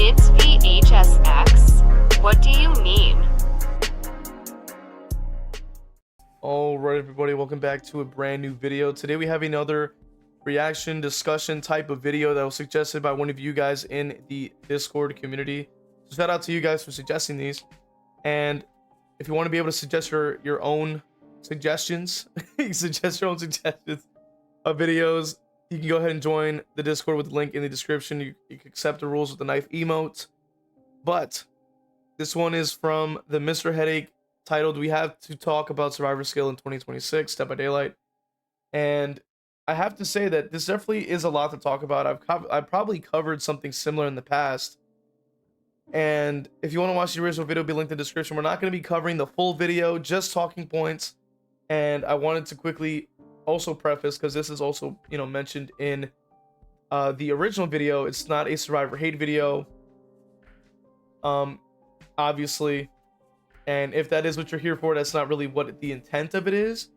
It's v.h.s.x. What do you mean? Alright everybody, welcome back to a brand new video. Today we have another reaction discussion type of video that was suggested by one of you guys in the Discord community. So shout out to you guys for suggesting these. And if you want to be able to suggest your own suggestions, you suggest your own suggestions of videos, you can go ahead and join the Discord with the link in the description. You can accept the rules with the knife emote. But this one is from the theMrHeadache, titled "We Have to Talk About Survivor Skill in 2026 Dead by Daylight." And I have to say that this definitely is a lot to talk about. I've probably covered something similar in the past, and if you want to watch the original video, it'll be linked in the description. We're not going to be covering the full video, just talking points. And I wanted to quickly also preface, because this is also, you know, mentioned in the original video, it's not a survivor hate video, obviously. And if that is what you're here for, that's not really what the intent of it is.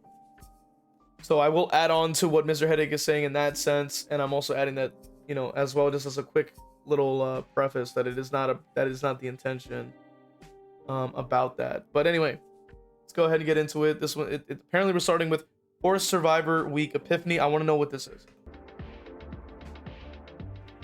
So I will add on to what theMrHeadache is saying in that sense, and I'm also adding that, you know, as well, just as a quick little preface, that it is not the intention about that. But anyway, let's go ahead and get into it. This one, apparently we're starting with Forced Survivor Week Epiphany. I want to know what this is.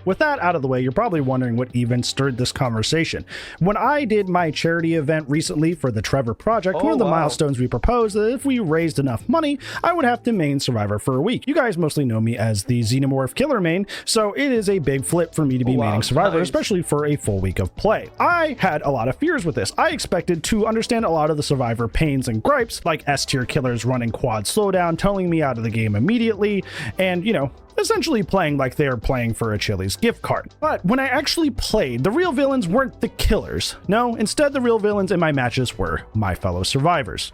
With that out of the way, you're probably wondering what even stirred this conversation. When I did my charity event recently for the Trevor Project, one of the milestones we proposed that if we raised enough money, I would have to main Survivor for a week. You guys mostly know me as the Xenomorph Killer main, so it is a big flip for me to be maining Survivor, nice, especially for a full week of play. I had a lot of fears with this. I expected to understand a lot of the Survivor pains and gripes, like S-tier killers running quad slowdown, tunneling me out of the game immediately, and, you know, essentially playing like they are playing for a Chili's gift card. But when I actually played, the real villains weren't the killers. No, instead the real villains in my matches were my fellow survivors.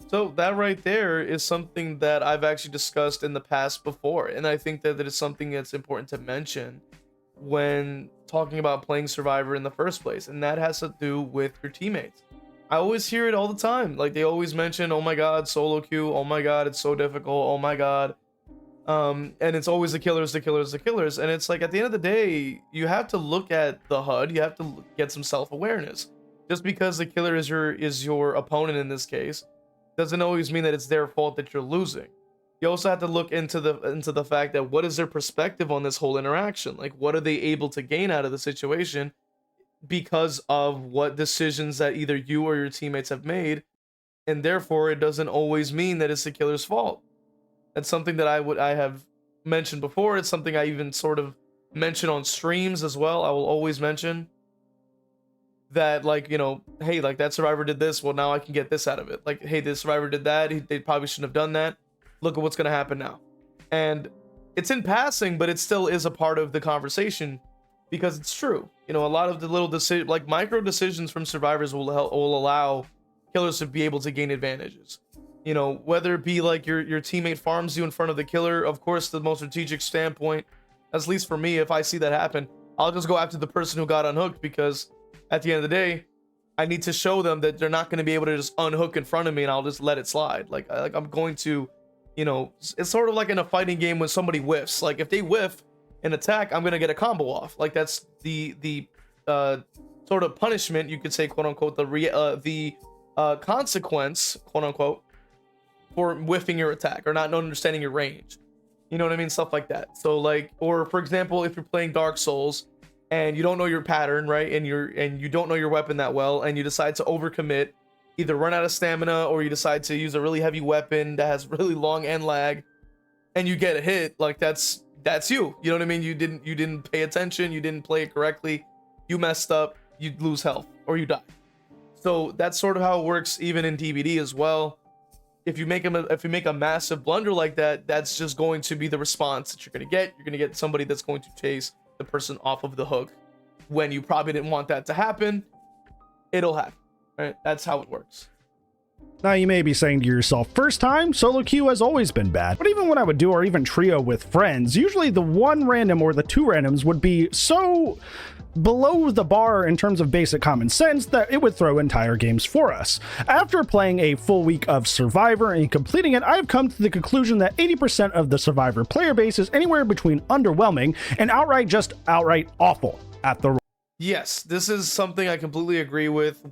So that right there is something that I've actually discussed in the past before, and I think that it is something that's important to mention when talking about playing Survivor in the first place, and that has to do with your teammates. I always hear it all the time. Like, they always mention, oh my god, solo queue, oh my god, it's so difficult, oh my god. And it's always the killers. And it's like, at the end of the day, you have to look at the HUD. You have to get some self-awareness. Just because the killer is your opponent in this case, doesn't always mean that it's their fault that you're losing. You also have to look into the fact that what is their perspective on this whole interaction? Like, what are they able to gain out of the situation because of what decisions that either you or your teammates have made? And therefore, it doesn't always mean that it's the killer's fault. That's something that I have mentioned before. It's something I even sort of mention on streams as well. I will always mention that, like, you know, hey, like, that survivor did this, well, now I can get this out of it. Like, hey, this survivor did that, they probably shouldn't have done that. Look at what's going to happen now. And it's in passing, but it still is a part of the conversation, because it's true. You know, a lot of the little like micro decisions from survivors will allow killers to be able to gain advantages. You know, whether it be like your teammate farms you in front of the killer. Of course, the most strategic standpoint, at least for me, if I see that happen, I'll just go after the person who got unhooked, because at the end of the day, I need to show them that they're not going to be able to just unhook in front of me and I'll just let it slide. Like I'm going to, you know, it's sort of like in a fighting game when somebody whiffs. Like, if they whiff an attack, I'm going to get a combo off. Like, that's the sort of punishment, you could say, quote unquote, the consequence, quote unquote, for whiffing your attack or not understanding your range. You know what I mean? Stuff like that. So, like, or for example, if you're playing Dark Souls and you don't know your pattern, right, and you don't know your weapon that well, and you decide to overcommit, either run out of stamina or you decide to use a really heavy weapon that has really long end lag, and you get a hit, like, that's you. You know what I mean? You didn't pay attention, you didn't play it correctly, you messed up, you lose health or you die. So that's sort of how it works even in DBD as well. If you make a massive blunder like that, that's just going to be the response that you're going to get. You're going to get somebody that's going to chase the person off of the hook when you probably didn't want that to happen. It'll happen, right? That's how it works. Now you may be saying to yourself, first time, solo queue has always been bad. But even when I would do, or even trio with friends, usually the one random or the two randoms would be so below the bar in terms of basic common sense that it would throw entire games for us. After playing a full week of Survivor and completing it, I've come to the conclusion that 80% of the Survivor player base is anywhere between underwhelming and outright awful at the Yes, this is something I completely agree with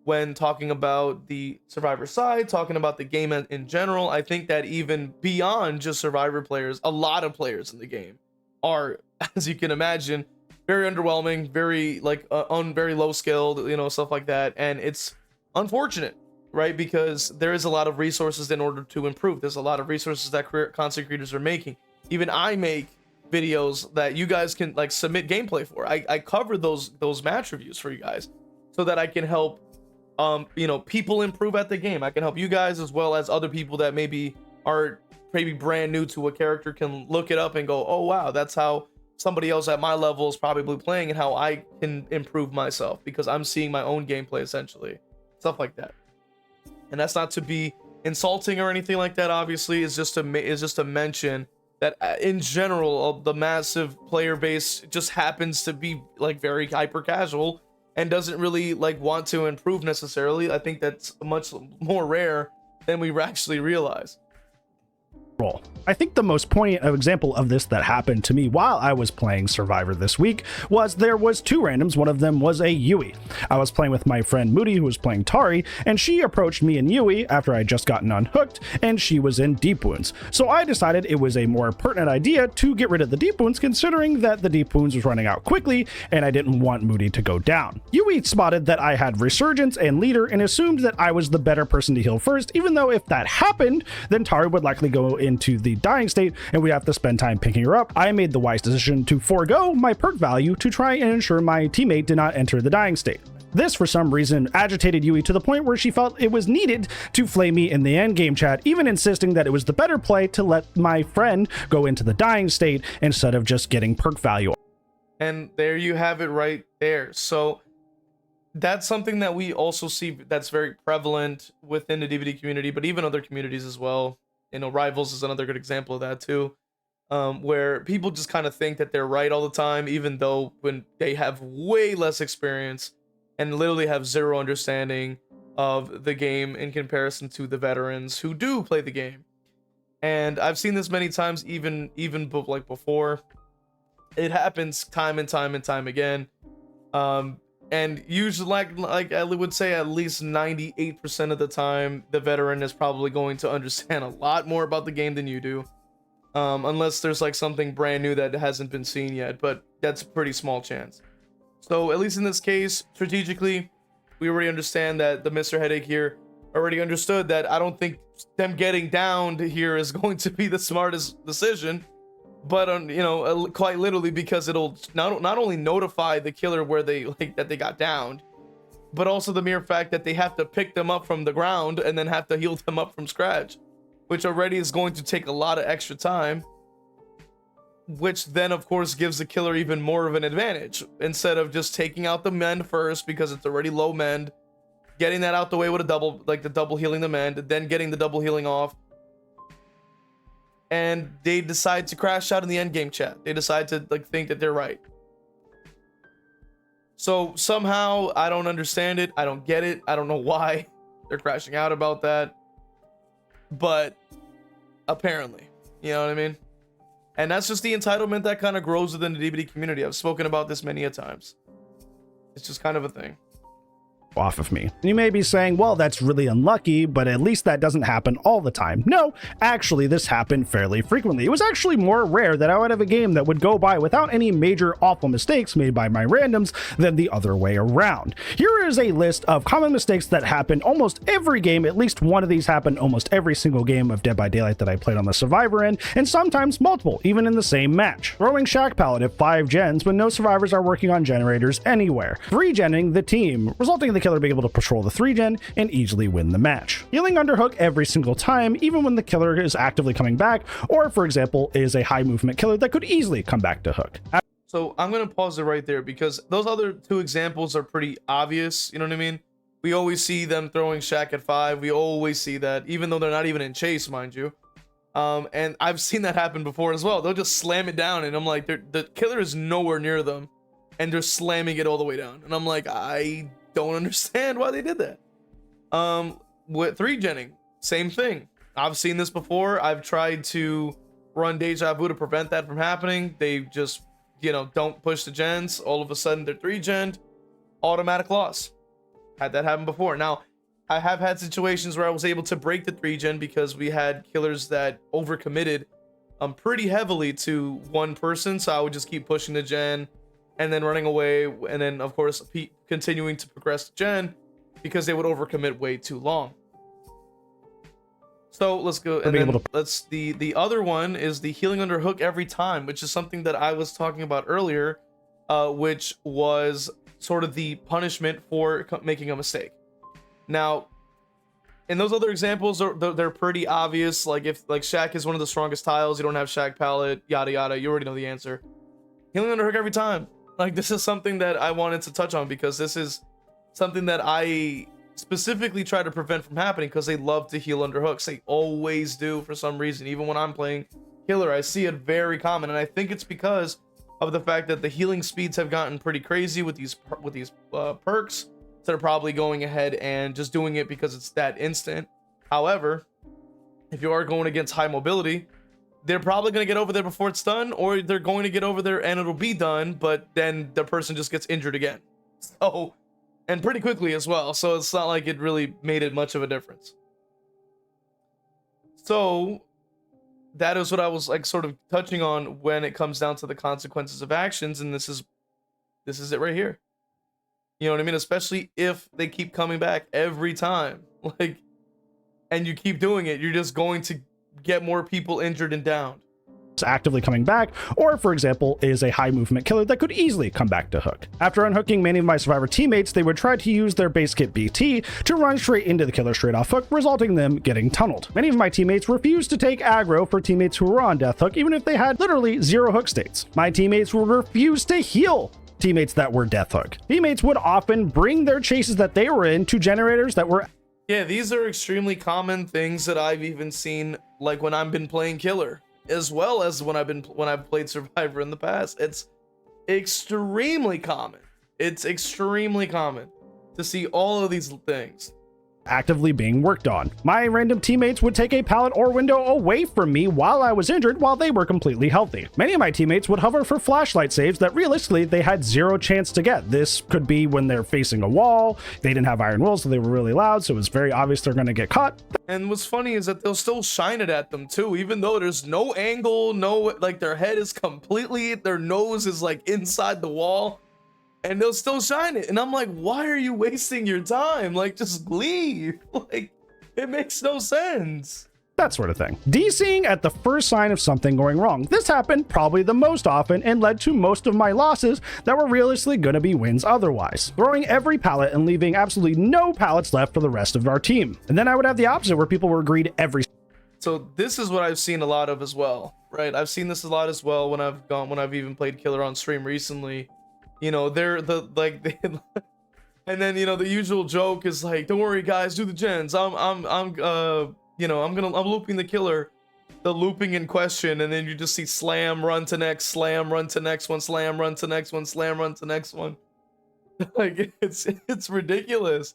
when talking about the Survivor side, talking about the game in general. I think that even beyond just Survivor players, a lot of players in the game are, as you can imagine, very underwhelming, very like very low skilled, stuff like that, and it's unfortunate, right? Because there is a lot of resources in order to improve. There's a lot of resources that content creators are making. Even I make videos that you guys can like submit gameplay for. I cover those match reviews for you guys so that I can help people improve at the game. I can help you guys as well as other people that maybe are brand new to a character can look it up and go, oh wow, that's how somebody else at my level is probably playing, and how I can improve myself because I'm seeing my own gameplay, essentially, stuff like that. And that's not to be insulting or anything like that, obviously. It's just to mention that in general the massive player base just happens to be like very hyper casual and doesn't really like want to improve necessarily. I think that's much more rare than we actually realize. Role. I think the most poignant example of this that happened to me while I was playing Survivor this week was there was two randoms. One of them was a Yui. I was playing with my friend Moody, who was playing Tari, and she approached me and Yui after I just gotten unhooked, and she was in deep wounds. So I decided it was a more pertinent idea to get rid of the deep wounds, considering that the deep wounds was running out quickly and I didn't want Moody to go down. Yui spotted that I had resurgence and leader and assumed that I was the better person to heal first, even though if that happened, then Tari would likely go into the dying state and we'd have to spend time picking her up. I made the wise decision to forego my perk value to try and ensure my teammate did not enter the dying state. This, for some reason, agitated Yui to the point where she felt it was needed to flame me in the endgame chat, even insisting that it was the better play to let my friend go into the dying state instead of just getting perk value. And there you have it right there. So that's something that we also see that's very prevalent within the DBD community, but even other communities as well. Rivals is another good example of that too, where people just kind of think that they're right all the time, even though when they have way less experience and literally have zero understanding of the game in comparison to the veterans who do play the game. And I've seen this many times, even like before. It happens time and time and time again. And usually, like I would say, at least 98% of the time, the veteran is probably going to understand a lot more about the game than you do, unless there's like something brand new that hasn't been seen yet. But that's a pretty small chance. So at least in this case, strategically, we already understand that the Mr. Headache here already understood that I don't think them getting downed here is going to be the smartest decision. But quite literally, because it'll not only notify the killer where they that they got downed, but also the mere fact that they have to pick them up from the ground and then have to heal them up from scratch, which already is going to take a lot of extra time, which then of course gives the killer even more of an advantage. Instead of just taking out the mend first because it's already low mend, getting that out the way with the double healing the mend, then getting the double healing off, and they decide to crash out in the endgame chat. They decide to think that they're right. So somehow I don't understand it. I don't get it. I don't know why they're crashing out about that. But apparently, you know what I mean? And that's just the entitlement that kind of grows within the DBD community. I've spoken about this many a times. It's just kind of a thing. Off of me. You may be saying, well, that's really unlucky, but at least that doesn't happen all the time. No, actually, this happened fairly frequently. It was actually more rare that I would have a game that would go by without any major awful mistakes made by my randoms than the other way around. Here is a list of common mistakes that happen almost every game. At least one of these happened almost every single game of Dead by Daylight that I played on the Survivor end, and sometimes multiple, even in the same match. Throwing Shack Pallet at 5 gens when no survivors are working on generators anywhere. 3-genning the team, resulting in the killer being able to patrol the 3-gen and easily win the match. Healing underhook every single time, even when the killer is actively coming back, or for example, is a high movement killer that could easily come back to hook. So I'm going to pause it right there because those other two examples are pretty obvious. You know what I mean? We always see them throwing Shack at 5. We always see that, even though they're not even in chase, mind you. And I've seen that happen before as well. They'll just slam it down and I'm like, the killer is nowhere near them and they're slamming it all the way down. And I'm like, I don't understand why they did that. With 3-genning, same thing. I've seen this before. I've tried to run Deja Vu to prevent that from happening. They just don't push the gens, all of a sudden they're 3-gen, automatic loss. Had that happen before. Now, I have had situations where I was able to break the 3-gen because we had killers that overcommitted pretty heavily to one person, so I would just keep pushing the gen and then running away, and then of course continuing to progress the gen because they would overcommit way too long. So let's go, and then the other one is the healing under hook every time, which is something that I was talking about earlier, which was sort of the punishment for making a mistake. Now, in those other examples, they're pretty obvious. Like if Shack is one of the strongest tiles, you don't have Shack palette, yada yada. You already know the answer. Healing under hook every time. Like this is something that I wanted to touch on because this is something that I specifically try to prevent from happening because they love to heal under hooks. They always do for some reason. Even when I'm playing killer, I see it very common, and I think it's because of the fact that the healing speeds have gotten pretty crazy with these perks. That are probably going ahead and just doing it because it's that instant. However, if you are going against high mobility, they're probably going to get over there before it's done, or they're going to get over there and it'll be done, but then the person just gets injured again. So, and pretty quickly as well. So it's not like it really made it much of a difference. So that is what I was like sort of touching on when it comes down to the consequences of actions, and this is it right here. You know what I mean? Especially if they keep coming back every time, like, and you keep doing it, you're just going to get more people injured and downed. Actively coming back, or for example, is a high movement killer that could easily come back to hook. After unhooking many of my survivor teammates, they would try to use their base kit BT to run straight into the killer straight off hook, resulting in them getting tunneled. Many of my teammates refused to take aggro for teammates who were on death hook, even if they had literally 0 hook states. My teammates would refuse to heal teammates that were death hook. Teammates would often bring their chases that they were in to generators that were... Yeah, these are extremely common things that I've even seen, like when I've been playing killer, as well as when I've played survivor in the past. It's extremely common. It's extremely common to see all of these things actively being worked on. My random teammates would take a pallet or window away from me while I was injured while they were completely healthy. Many of my teammates would hover for flashlight saves that realistically they had 0 chance to get. This could be when they're facing a wall, they didn't have iron wills, so they were really loud, so it was very obvious they're going to get caught. And what's funny is that they'll still shine it at them too, even though there's no angle, like their head is completely, their nose is like inside the wall. And they'll still shine it. And I'm like, why are you wasting your time? Like, just leave. Like, it makes no sense. That sort of thing. DCing at the first sign of something going wrong. This happened probably the most often and led to most of my losses that were realistically going to be wins otherwise. Throwing every pallet and leaving absolutely no pallets left for the rest of our team. And then I would have the opposite where people were greed every... So this is what I've seen a lot of as well, right? I've seen this a lot as well when I've even played killer on stream recently. You know, and then, you know, the usual joke is like, don't worry guys, do the gens. I'm looping the killer, the looping in question, and then you just see slam, run to next, slam, run to next one, slam, run to next one, slam, run to next one. Like it's ridiculous.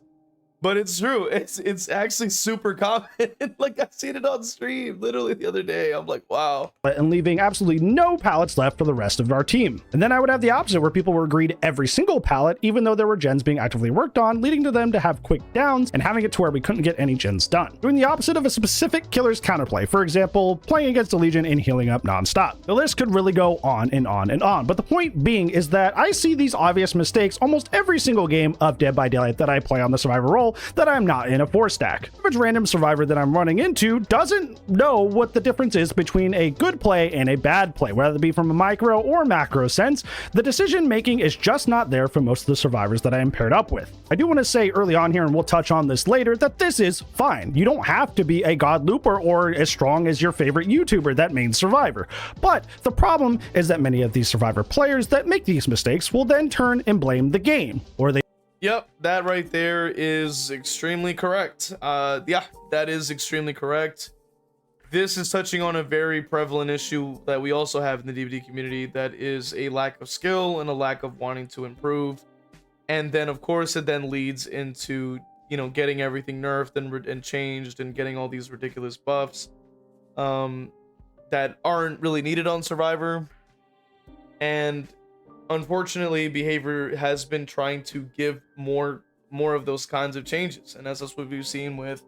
But it's true. It's actually super common. Like I've seen it on stream literally the other day. I'm like, wow. And leaving absolutely no pallets left for the rest of our team. And then I would have the opposite where people were greed every single pallet, even though there were gens being actively worked on, leading to them to have quick downs and having it to where we couldn't get any gens done. Doing the opposite of a specific killer's counterplay. For example, playing against a Legion and healing up nonstop. The list could really go on and on and on. But the point being is that I see these obvious mistakes almost every single game of Dead by Daylight that I play on the survivor role that I'm not in a 4-stack. The average random survivor that I'm running into doesn't know what the difference is between a good play and a bad play, whether it be from a micro or macro sense. The decision making is just not there for most of the survivors that I am paired up with. I do want to say early on here, and we'll touch on this later, that this is fine. You don't have to be a god looper or as strong as your favorite YouTuber that main survivor. But the problem is that many of these survivor players that make these mistakes will then turn and blame the game, or they... Yep, that right there is extremely correct. Yeah, that is extremely correct. This is touching on a very prevalent issue that we also have in the DBD community, that is a lack of skill and a lack of wanting to improve. And then, of course, it then leads into, you know, getting everything nerfed and changed and getting all these ridiculous buffs that aren't really needed on Survivor. And unfortunately, behavior has been trying to give more of those kinds of changes, and that's what we've seen with,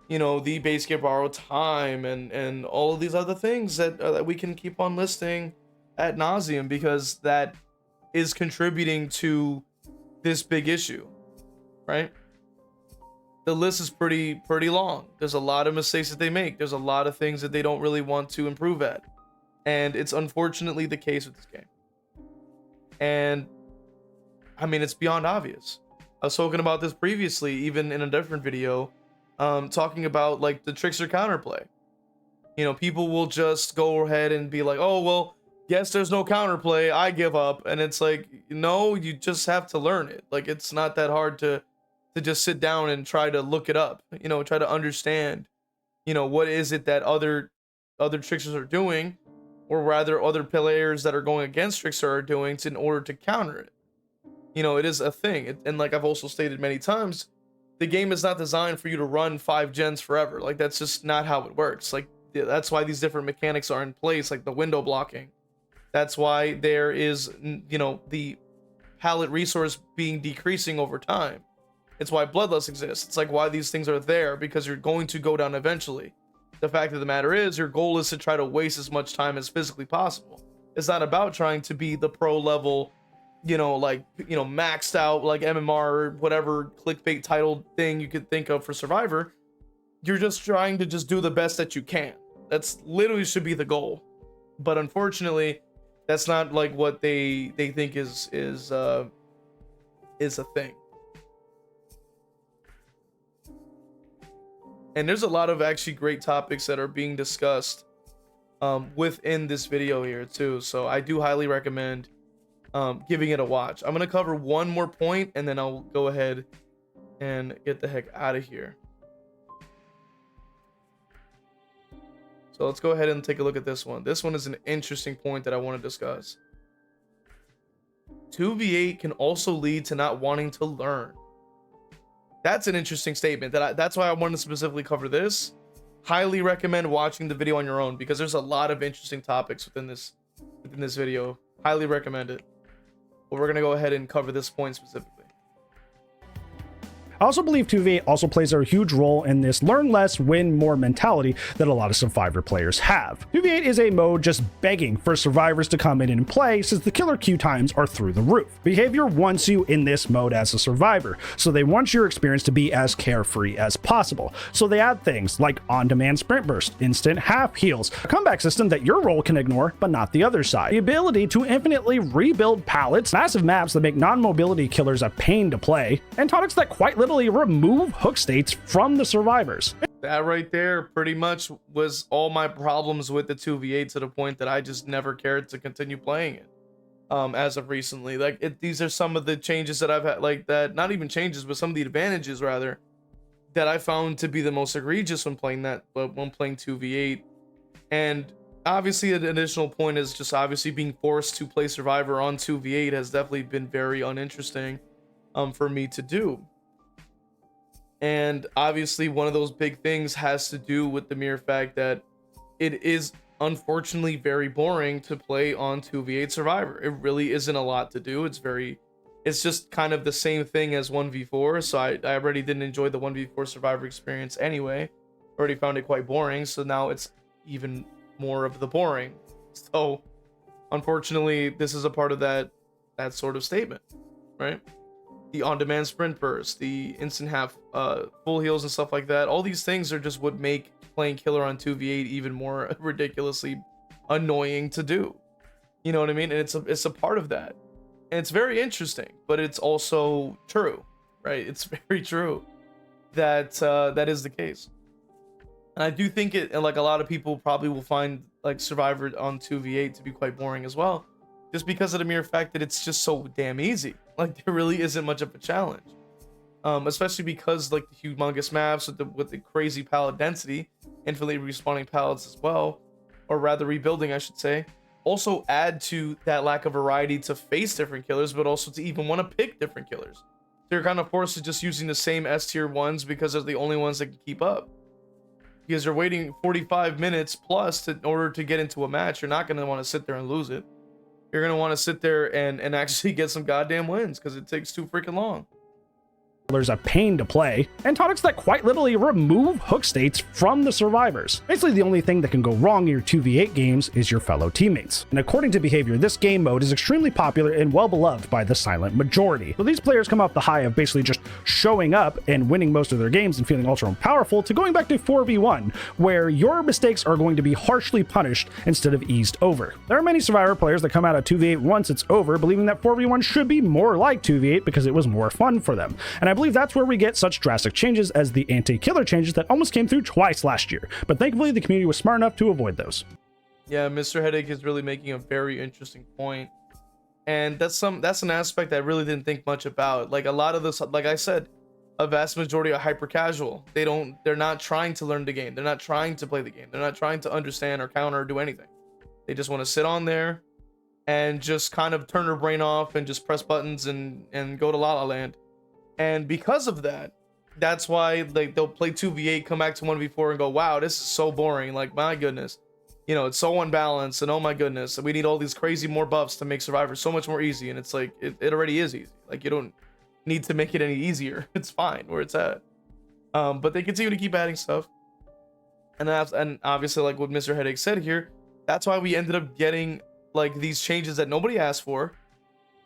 you know, the base get borrow time and all of these other things that we can keep on listing ad nauseum, because that is contributing to this big issue, right? The list is pretty long. There's a lot of mistakes that they make. There's a lot of things that they don't really want to improve at, and it's unfortunately the case with this game. And I mean, it's beyond obvious. I was talking about this previously, even in a different video, talking about like the trickster counterplay. You know, people will just go ahead and be like, oh, well, guess there's no counterplay, I give up. And it's like, no, you just have to learn it. Like, it's not that hard to just sit down and try to look it up, you know, try to understand, you know, what is it that other tricksters are doing, or rather other players that are going against trickster are doing in order to counter it. You know, it is a thing. And like I've also stated many times, the game is not designed for you to run 5 gens forever. Like, that's just not how it works. Like, that's why these different mechanics are in place, like the window blocking. That's why there is, you know, the palette resource being decreasing over time. It's why Bloodlust exists. It's like why these things are there, because you're going to go down eventually. The fact of the matter is, your goal is to try to waste as much time as physically possible. It's not about trying to be the pro level, you know, like, you know, maxed out like MMR or whatever clickbait titled thing you could think of for Survivor. You're just trying to just do the best that you can. That's literally should be the goal. But unfortunately, that's not like what they think is a thing. And there's a lot of actually great topics that are being discussed within this video here too. So I do highly recommend giving it a watch. I'm going to cover one more point and then I'll go ahead and get the heck out of here. So let's go ahead and take a look at this one. This one is an interesting point that I want to discuss. 2v8 can also lead to not wanting to learn. That's an interesting statement. That's why I wanted to specifically cover this. Highly recommend watching the video on your own, because there's a lot of interesting topics within this video. Highly recommend it. But we're gonna go ahead and cover this point specifically. I also believe 2v8 also plays a huge role in this learn less, win more mentality that a lot of Survivor players have. 2v8 is a mode just begging for survivors to come in and play, since the killer queue times are through the roof. Behavior wants you in this mode as a survivor, so they want your experience to be as carefree as possible. So they add things like on-demand sprint burst, instant half heals, a comeback system that your role can ignore but not the other side, the ability to infinitely rebuild palettes, massive maps that make non-mobility killers a pain to play, and tonics that quite literally remove hook states from the survivors. That right there pretty much was all my problems with the 2v8, to the point that I just never cared to continue playing it as of recently. Like, these are some of the changes that I've had, like, that, not even changes, but some of the advantages rather, that I found to be the most egregious when playing 2v8. And obviously an additional point is just obviously being forced to play Survivor on 2v8 has definitely been very uninteresting for me to do. And obviously one of those big things has to do with the mere fact that it is unfortunately very boring to play on 2v8 Survivor. It really isn't a lot to do. It's just kind of the same thing as 1v4. So I already didn't enjoy the 1v4 Survivor experience anyway. Already found it quite boring. So now it's even more of the boring. So unfortunately, this is a part of that sort of statement, right? The on-demand sprint burst, the instant half full heals and stuff like that. All these things are just what make playing killer on 2v8 even more ridiculously annoying to do. You know what I mean? And it's a part of that. And it's very interesting, but it's also true, right? It's very true that that is the case. And I do think it, and like a lot of people probably will find like Survivor on 2v8 to be quite boring as well, just because of the mere fact that it's just so damn easy. Like, there really isn't much of a challenge, especially because like the humongous maps with the crazy palette density, infinitely respawning palettes as well, or rather rebuilding, I should say, also add to that lack of variety to face different killers, but also to even want to pick different killers. So you're kind of forced to just using the same S tier ones because they're the only ones that can keep up. Because you're waiting 45 minutes plus in order to get into a match, you're not going to want to sit there and lose it. you're gonna want to sit there and actually get some goddamn wins, because it takes too freaking long. There's a pain to play, and tonics that quite literally remove hook states from the survivors. Basically, the only thing that can go wrong in your 2v8 games is your fellow teammates. And according to behavior, this game mode is extremely popular and well beloved by the silent majority. So these players come off the high of basically just showing up and winning most of their games and feeling ultra powerful, to going back to 4v1, where your mistakes are going to be harshly punished instead of eased over. There are many survivor players that come out of 2v8 once it's over, believing that 4v1 should be more like 2v8 because it was more fun for them. And I believe that's where we get such drastic changes as the anti-killer changes that almost came through twice last year, but thankfully the community was smart enough to avoid those. Yeah, Mr. Headache is really making a very interesting point, and that's an aspect I really didn't think much about. Like, a lot of this, like I said, a vast majority are hyper casual. They're not trying to learn the game, they're not trying to play the game, they're not trying to understand or counter or do anything. They just want to sit on there and just kind of turn their brain off and just press buttons and go to La La Land. And because of that, that's why, like, they'll play 2v8, come back to 1v4 and go, wow, this is so boring. Like, my goodness, you know, it's so unbalanced, and oh my goodness, we need all these crazy more buffs to make Survivor so much more easy. And it's like, it already is easy. Like, you don't need to make it any easier. It's fine where it's at. But they continue to keep adding stuff. And obviously, like what Mr. Headache said here, that's why we ended up getting like these changes that nobody asked for.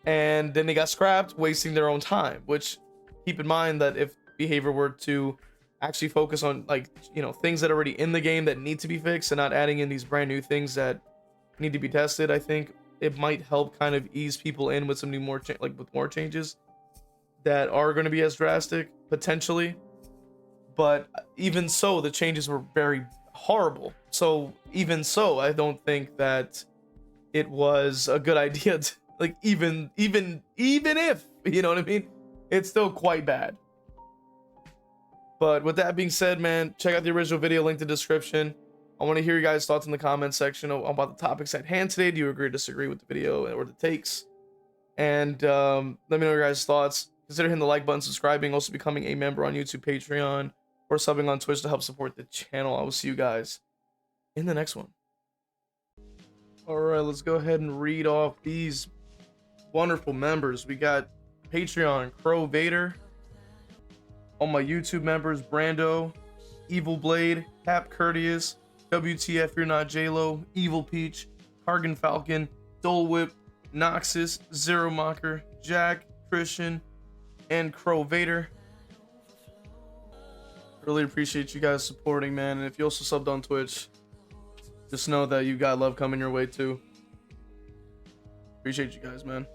And then they got scrapped, wasting their own time, which, keep in mind that if behavior were to actually focus on, like, you know, things that are already in the game that need to be fixed and not adding in these brand new things that need to be tested, I think it might help kind of ease people in with some new with more changes that are going to be as drastic potentially. But even so, the changes were very horrible. So even so, I don't think that it was a good idea to, like, even if, you know what I mean, it's still quite bad. But with that being said, man, check out the original video, link in the description. I want to hear your guys' thoughts in the comment section about the topics at hand today. Do you agree or disagree with the video or the takes? And let me know your guys' thoughts. Consider hitting the like button, subscribing, also becoming a member on YouTube, Patreon, or subbing on Twitch to help support the channel. I will see you guys in the next one. All right, let's go ahead and read off these wonderful members. We got Patreon, Crow Vader. All my YouTube members, Brando, Evil Blade, Cap Courteous, WTF You're Not J-Lo, Evil Peach, Hargan Falcon, Dole Whip, Noxus, Zero Mocker, Jack, Christian, and Crow Vader. Really appreciate you guys supporting, man. And if you also subbed on Twitch, just know that you got love coming your way too. Appreciate you guys, man.